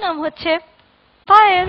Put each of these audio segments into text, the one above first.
নাম হচ্ছে পায়েল।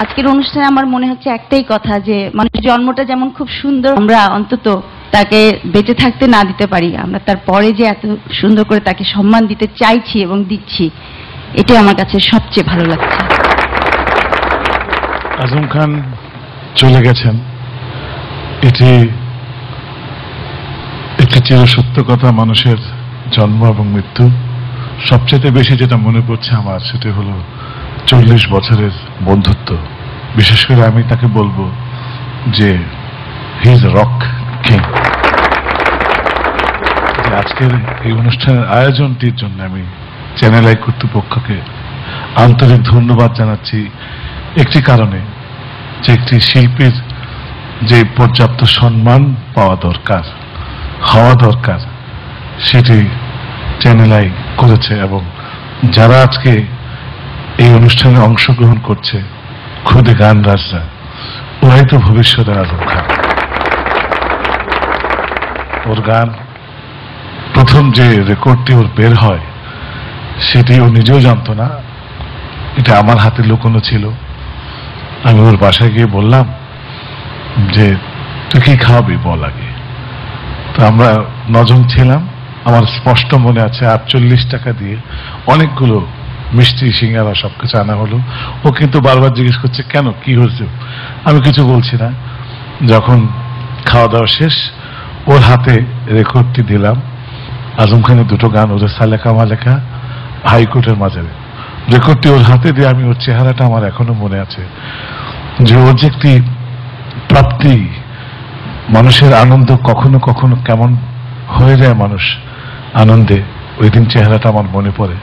আজকের অনুষ্ঠানে আমার মনে হচ্ছে একটাই কথা যে মানুষের জন্মটা যেমন খুব সুন্দর, আমরা অন্তত তাকে বেঁচে থাকতে না দিতে পারি, আমরা তার পরে যে এত সুন্দর করে তাকে সম্মান দিতে চাইছি এবং দিচ্ছি, এটাই আমার কাছে সবচেয়ে ভালো লাগছে। আজম খান চলে গেছেন, এটি একটি চিরসত্য কথা। মানুষের জন্ম এবং মৃত্যু। সবচেয়ে বেশি যেটা মনে পড়ছে আমার, সেটা হলো 40 বছরের বন্ধুত্ব। বিশেষ করে আমি তাকে বলবো যে হি ইজ রক কিং। আজকের এই অনুষ্ঠানের আয়োজনটির জন্য আমি চ্যানেল আই কর্তৃপক্ষকে আন্তরিক ধন্যবাদ জানাচ্ছি একটি কারণে, যে একটি শিল্পীর যে পর্যাপ্ত সম্মান পাওয়া দরকার, হওয়া দরকার, সেটি চ্যানেল আই করেছে। এবং যারা আজকে এই অনুষ্ঠানে অংশগ্রহণ করছে, খুদে গান রাজরা, ওরাই তো ভবিষ্যতের আজম খান। ওর গান প্রথম যে রেকর্ডটি ওর বের হয়, সেটি ও নিজেও জানতো না, এটা আমার হাতে লুকোনো ছিল। আমি ওর বাসায় গিয়ে বললাম যে তুই কি খাওয়াবি বল আগে। তো আমরা 9 জন ছিলাম, আমার স্পষ্ট মনে আছে 48 টাকা দিয়ে অনেকগুলো মিষ্টি সিঙ্গারা সবকিছু আনা হলো। ও কিন্তু বারবার জিজ্ঞেস করছে কেন, কি হয়েছে। আমি কিছু বলছি না। যখন খাওয়া দাওয়া শেষ ওর হাতে রেকর্ডটি দিলাম, আজম খানের দুটো গান, ওদের সালেকা মালেকা, হাইকোর্টের মাঝারে। রেকর্ডটি ওর হাতে দিয়ে আমি ওর চেহারাটা আমার এখনো মনে আছে, যে ওর যে একটি প্রাপ্তি, মানুষের আনন্দ কখনো কখনো কেমন হয়ে যায় মানুষ আনন্দে, ওই দিন চেহারাটা আমার মনে পড়ে।